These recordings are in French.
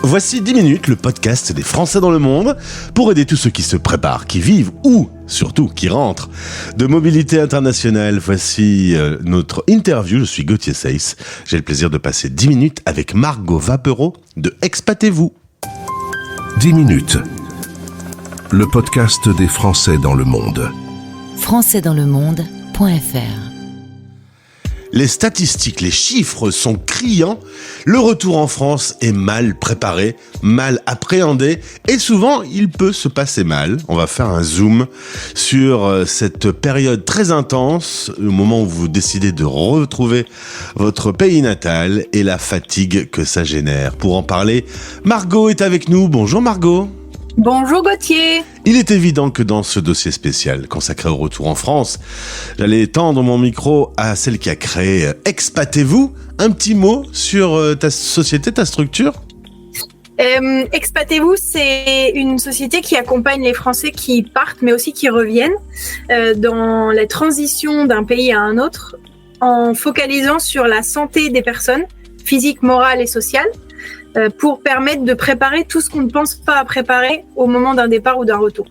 Voici 10 minutes, le podcast des Français dans le monde, pour aider tous ceux qui se préparent, qui vivent ou, surtout, qui rentrent. De mobilité internationale, voici notre interview. Je suis Gauthier Seyss. J'ai le plaisir de passer 10 minutes avec Margot Vapereau de Expatez-vous. 10 minutes, le podcast des Français dans le monde. Françaisdanslemonde.fr. Les statistiques, les chiffres sont criants. Le retour en France est mal préparé, mal appréhendé et souvent il peut se passer mal. On va faire un zoom sur cette période très intense, au moment où vous décidez de retrouver votre pays natal et la fatigue que ça génère. Pour en parler, Margot est avec nous. Bonjour Margot. Bonjour Gauthier. Il est évident que dans ce dossier spécial consacré au retour en France, j'allais tendre mon micro à celle qui a créé Expatez-vous. Un petit mot sur ta société, ta structure ? Expatez-vous, c'est une société qui accompagne les Français qui partent, mais aussi qui reviennent dans la transition d'un pays à un autre, en focalisant sur la santé des personnes, physique, morale et sociale, pour permettre de préparer tout ce qu'on ne pense pas à préparer au moment d'un départ ou d'un retour.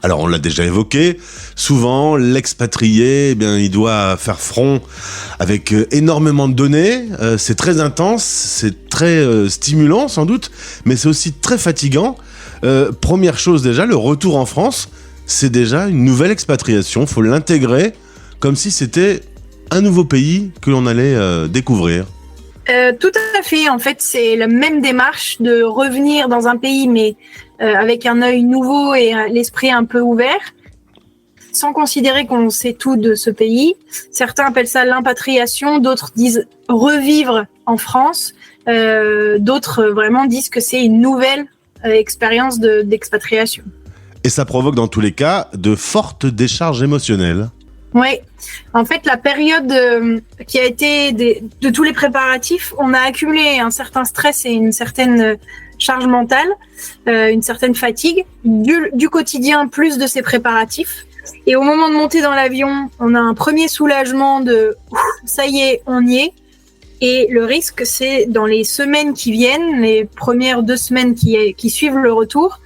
Alors, on l'a déjà évoqué, souvent, l'expatrié, il doit faire front avec énormément de données. C'est très intense, c'est très stimulant, sans doute, mais c'est aussi très fatigant. Première chose déjà, le retour en France, c'est déjà une nouvelle expatriation. Il faut l'intégrer comme si c'était un nouveau pays que l'on allait découvrir. Tout à fait. En fait, c'est la même démarche de revenir dans un pays, mais avec un œil nouveau et l'esprit un peu ouvert, sans considérer qu'on sait tout de ce pays. Certains appellent ça l'impatriation, d'autres disent revivre en France, d'autres vraiment disent que c'est une nouvelle expérience d'expatriation. Et ça provoque dans tous les cas de fortes décharges émotionnelles. Oui, en fait, la période qui a été de tous les préparatifs, on a accumulé un certain stress et une certaine charge mentale, une certaine fatigue du quotidien plus de ces préparatifs. Et au moment de monter dans l'avion, on a un premier soulagement de « ça y est, on y est ». Et le risque, c'est dans les semaines qui viennent, les premières 2 semaines qui suivent le retour,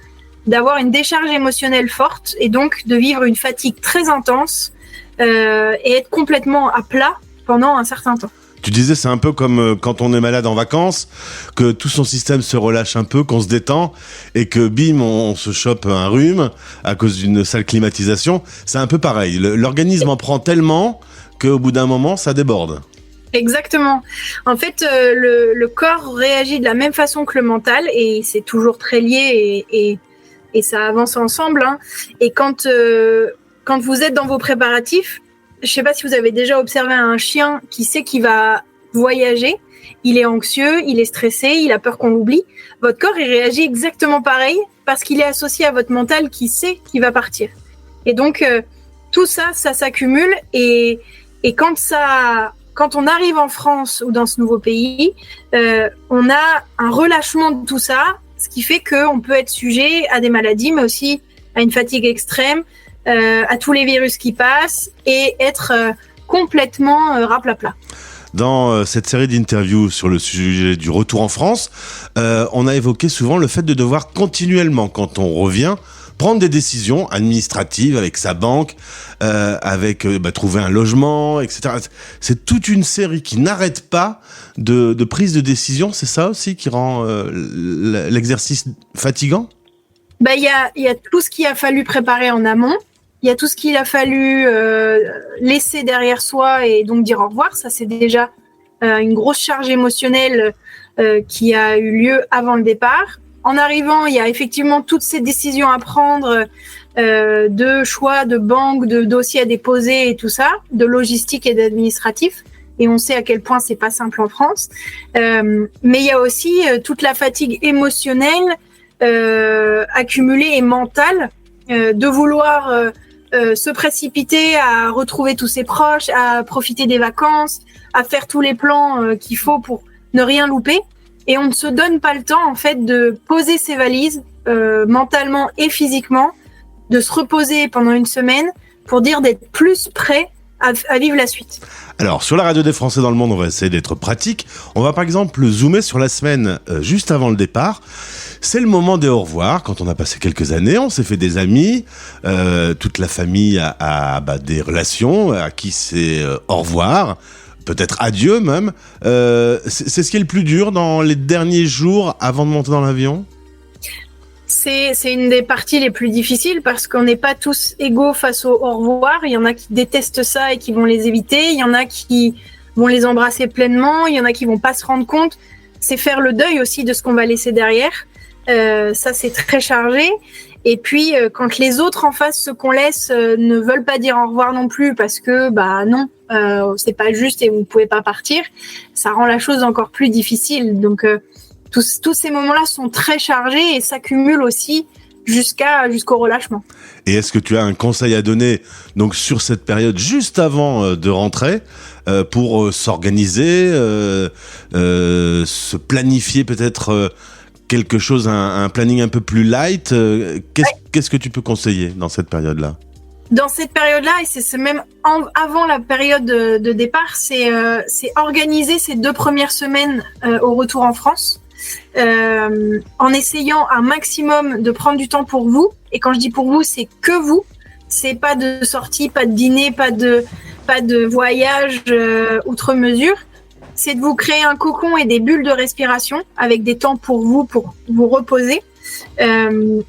d'avoir une décharge émotionnelle forte et donc de vivre une fatigue très intense, et être complètement à plat pendant un certain temps. Tu disais, c'est un peu comme quand on est malade en vacances, que tout son système se relâche un peu, qu'on se détend, et que bim, on se chope un rhume à cause d'une sale climatisation. C'est un peu pareil. L'organisme en prend tellement qu'au bout d'un moment, ça déborde. Exactement. En fait, le corps réagit de la même façon que le mental, et c'est toujours très lié, et ça avance ensemble. Hein. Et quand vous êtes dans vos préparatifs, je ne sais pas si vous avez déjà observé un chien qui sait qu'il va voyager, il est anxieux, il est stressé, il a peur qu'on l'oublie. Votre corps, il réagit exactement pareil parce qu'il est associé à votre mental qui sait qu'il va partir. Et donc, tout ça s'accumule et quand on arrive en France ou dans ce nouveau pays, on a un relâchement de tout ça, ce qui fait qu'on peut être sujet à des maladies, mais aussi à une fatigue extrême, à tous les virus qui passent et être complètement raplapla. Dans cette série d'interviews sur le sujet du retour en France, on a évoqué souvent le fait de devoir continuellement, quand on revient, prendre des décisions administratives avec sa banque, avec trouver un logement, etc. C'est toute une série qui n'arrête pas de prise de décision. C'est ça aussi qui rend l'exercice fatigant ? Il y a tout ce qu'il a fallu préparer en amont. Il y a tout ce qu'il a fallu laisser derrière soi et donc dire au revoir. Ça, c'est déjà une grosse charge émotionnelle qui a eu lieu avant le départ. En arrivant, il y a effectivement toutes ces décisions à prendre de choix, de banque, de dossiers à déposer et tout ça, de logistique et d'administratif. Et on sait à quel point c'est pas simple en France. Mais il y a aussi toute la fatigue émotionnelle accumulée et mentale de vouloir se précipiter à retrouver tous ses proches, à profiter des vacances, à faire tous les plans qu'il faut pour ne rien louper. Et on ne se donne pas le temps, en fait, de poser ses valises mentalement et physiquement, de se reposer pendant une semaine pour dire d'être plus prêt à vivre la suite. Alors, sur la radio des Français dans le monde, on va essayer d'être pratique. On va par exemple zoomer sur la semaine juste avant le départ. C'est le moment des au revoir. Quand on a passé quelques années, on s'est fait des amis. Toute la famille a des relations à qui c'est au revoir. Peut-être adieu même. C'est ce qui est le plus dur dans les derniers jours avant de monter dans l'avion ? C'est une des parties les plus difficiles parce qu'on n'est pas tous égaux face au revoir. Il y en a qui détestent ça et qui vont les éviter. Il y en a qui vont les embrasser pleinement. Il y en a qui vont pas se rendre compte. C'est faire le deuil aussi de ce qu'on va laisser derrière. Ça, c'est très chargé. Et puis, quand les autres en face, ceux qu'on laisse, ne veulent pas dire au revoir non plus parce que, non, c'est pas juste et vous ne pouvez pas partir, ça rend la chose encore plus difficile. Donc, tous ces moments-là sont très chargés et s'accumulent aussi jusqu'au relâchement. Et est-ce que tu as un conseil à donner donc sur cette période juste avant de rentrer pour s'organiser, se planifier peut-être quelque chose, un planning un peu plus light. Qu'est-ce que tu peux conseiller dans cette période-là ? Dans cette période-là, et c'est même avant la période de départ, c'est organiser ces 2 premières semaines au retour en France. En essayant un maximum de prendre du temps pour vous. Et quand je dis pour vous, c'est que vous. C'est pas de sortie, pas de dîner, pas de voyage outre mesure. C'est de vous créer un cocon et des bulles de respiration avec des temps pour vous reposer.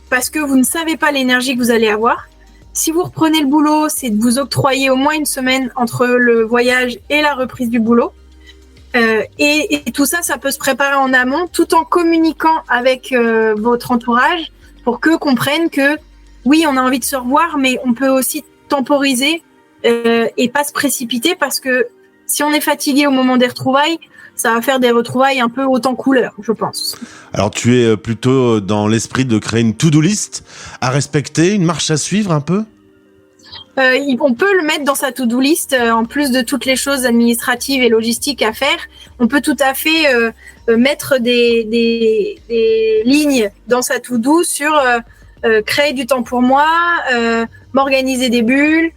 Parce que vous ne savez pas l'énergie que vous allez avoir. Si vous reprenez le boulot, c'est de vous octroyer au moins une semaine entre le voyage et la reprise du boulot. Et tout ça, ça peut se préparer en amont tout en communiquant avec votre entourage pour qu'eux comprennent que oui, on a envie de se revoir, mais on peut aussi temporiser et pas se précipiter parce que si on est fatigué au moment des retrouvailles, ça va faire des retrouvailles un peu haute en couleur, je pense. Alors tu es plutôt dans l'esprit de créer une to-do list à respecter, une marche à suivre un peu ? On peut le mettre dans sa to-do list, en plus de toutes les choses administratives et logistiques à faire. On peut tout à fait mettre des lignes dans sa to-do sur créer du temps pour moi, m'organiser des bulles,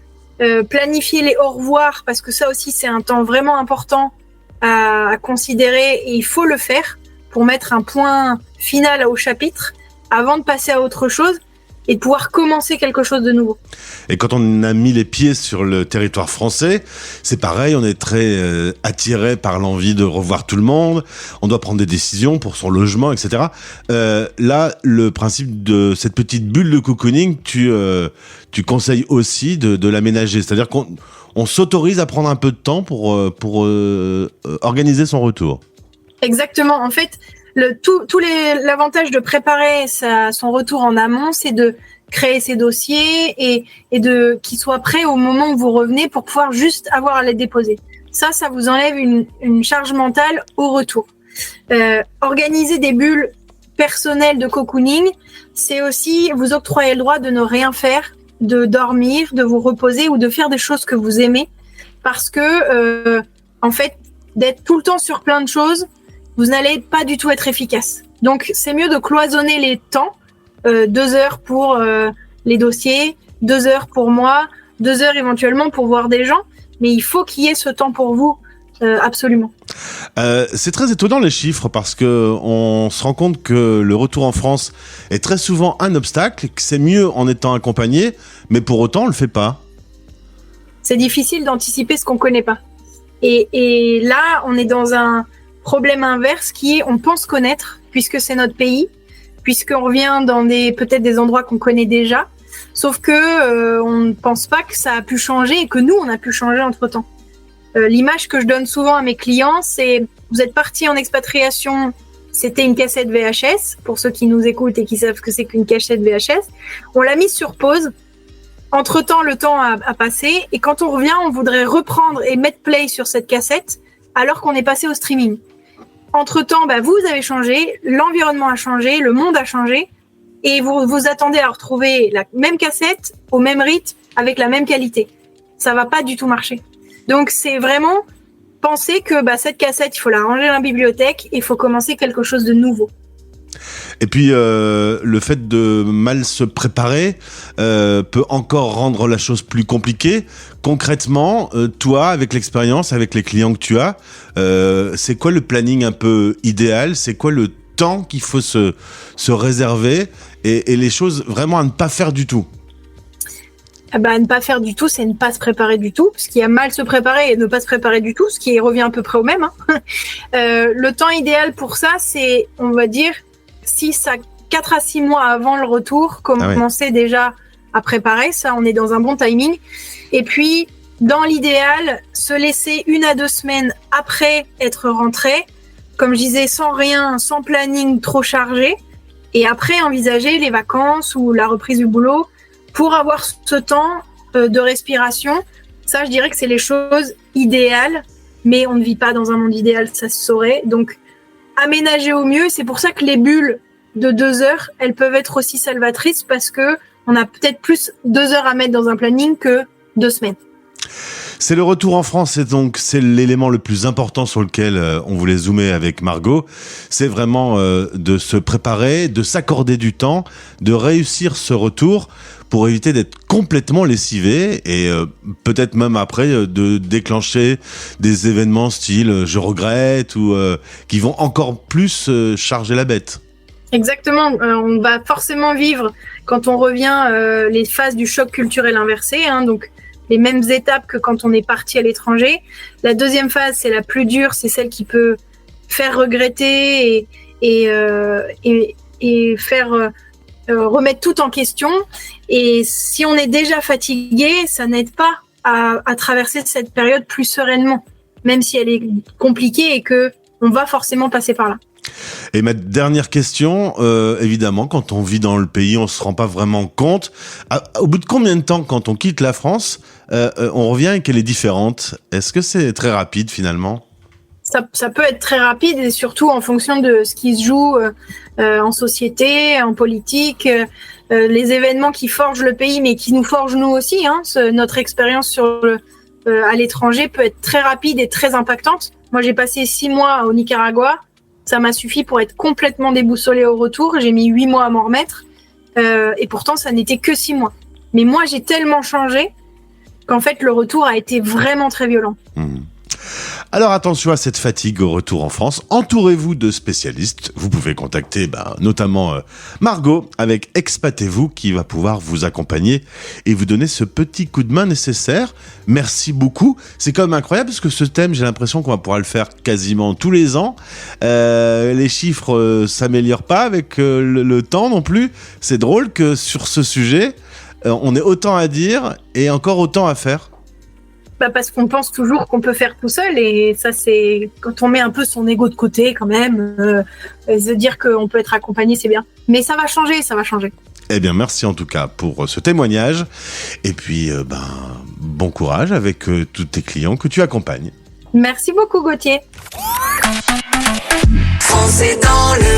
planifier les au revoir, parce que ça aussi c'est un temps vraiment important à considérer et il faut le faire pour mettre un point final au chapitre avant de passer à autre chose et de pouvoir commencer quelque chose de nouveau. Et quand on a mis les pieds sur le territoire français, c'est pareil, on est très attiré par l'envie de revoir tout le monde, on doit prendre des décisions pour son logement, etc. Là, le principe de cette petite bulle de cocooning, tu conseilles aussi de l'aménager, c'est-à-dire qu'on s'autorise à prendre un peu de temps pour organiser son retour. Exactement, en fait, l'avantage de préparer son retour en amont, c'est de créer ses dossiers et qu'il soit prêt au moment où vous revenez pour pouvoir juste avoir à les déposer. Ça vous enlève une charge mentale au retour. Organiser des bulles personnelles de cocooning, c'est aussi vous octroyer le droit de ne rien faire, de dormir, de vous reposer ou de faire des choses que vous aimez parce que, en fait, d'être tout le temps sur plein de choses, vous n'allez pas du tout être efficace. Donc, c'est mieux de cloisonner les temps. 2 heures pour les dossiers, 2 heures pour moi, 2 heures éventuellement pour voir des gens. Mais il faut qu'il y ait ce temps pour vous, absolument. C'est très étonnant les chiffres parce que on se rend compte que le retour en France est très souvent un obstacle, que c'est mieux en étant accompagné, mais pour autant on le fait pas. C'est difficile d'anticiper ce qu'on connaît pas. Et là, on est dans un problème inverse qui est on pense connaître puisque c'est notre pays, puisqu'on revient dans peut-être des endroits qu'on connaît déjà, sauf que on ne pense pas que ça a pu changer et que nous on a pu changer entre-temps. L'image que je donne souvent à mes clients, c'est vous êtes parti en expatriation, c'était une cassette VHS, pour ceux qui nous écoutent et qui savent ce que c'est qu'une cassette VHS, on l'a mise sur pause. Entre-temps, le temps a passé et quand on revient, on voudrait reprendre et mettre play sur cette cassette alors qu'on est passé au streaming. Entre-temps, vous avez changé, l'environnement a changé, le monde a changé et vous vous attendez à retrouver la même cassette au même rythme avec la même qualité. Ça va pas du tout marcher. Donc, c'est vraiment penser que cette cassette, il faut la ranger dans la bibliothèque et il faut commencer quelque chose de nouveau. Et puis, le fait de mal se préparer peut encore rendre la chose plus compliquée. Concrètement, toi, avec l'expérience, avec les clients que tu as, c'est quoi le planning un peu idéal ? C'est quoi le temps qu'il faut se réserver et les choses vraiment à ne pas faire du tout ? Ne pas faire du tout, c'est ne pas se préparer du tout, parce qu'il y a mal se préparer et ne pas se préparer du tout, ce qui revient à peu près au même. Le temps idéal pour ça, c'est, on va dire, 4 à 6 mois avant le retour, commencer déjà à préparer. Ça, on est dans un bon timing. Et puis, dans l'idéal, se laisser 1 à 2 semaines après être rentré, comme je disais, sans rien, sans planning trop chargé, et après envisager les vacances ou la reprise du boulot pour avoir ce temps de respiration. Ça, je dirais que c'est les choses idéales, mais on ne vit pas dans un monde idéal, ça se saurait. Donc, aménager au mieux. C'est pour ça que les bulles de 2 heures, elles peuvent être aussi salvatrices, parce que on a peut-être plus 2 heures à mettre dans un planning que 2 semaines. C'est le retour en France, et donc c'est l'élément le plus important sur lequel on voulait zoomer avec Margot. C'est vraiment de se préparer, de s'accorder du temps, de réussir ce retour pour éviter d'être complètement lessivé et peut-être même après de déclencher des événements style je regrette ou qui vont encore plus charger la bête. Exactement, on va forcément vivre quand on revient les phases du choc culturel inversé, donc les mêmes étapes que quand on est parti à l'étranger. La deuxième phase, c'est la plus dure, c'est celle qui peut faire regretter et faire remettre tout en question. Et si on est déjà fatigué, ça n'aide pas à traverser cette période plus sereinement, même si elle est compliquée et que on va forcément passer par là. Et ma dernière question, évidemment, quand on vit dans le pays, on se rend pas vraiment compte. Au bout de combien de temps, quand on quitte la France, on revient et qu'elle est différente ? Est-ce que c'est très rapide finalement ? Ça peut être très rapide, et surtout en fonction de ce qui se joue en société, en politique, les événements qui forgent le pays, mais qui nous forgent nous aussi. Notre expérience à l'étranger peut être très rapide et très impactante. Moi, j'ai passé 6 mois au Nicaragua. Ça m'a suffi pour être complètement déboussolée au retour. J'ai mis 8 mois à m'en remettre. Et pourtant, ça n'était que 6 mois. Mais moi, j'ai tellement changé qu'en fait, le retour a été vraiment très violent. Alors attention à cette fatigue au retour en France. Entourez-vous de spécialistes. Vous pouvez contacter notamment Margot avec Expatez-vous, qui va pouvoir vous accompagner et vous donner ce petit coup de main nécessaire. Merci beaucoup. C'est quand même incroyable parce que ce thème, j'ai l'impression qu'on va pouvoir le faire quasiment tous les ans. Les chiffres s'améliorent pas avec le temps non plus. C'est drôle que sur ce sujet, on ait autant à dire et encore autant à faire. Parce qu'on pense toujours qu'on peut faire tout seul, et ça, c'est quand on met un peu son ego de côté quand même, se dire qu'on peut être accompagné, c'est bien. Mais ça va changer, ça va changer. Eh bien, merci en tout cas pour ce témoignage. Et puis, bon courage avec tous tes clients que tu accompagnes. Merci beaucoup, Gauthier. Français dans le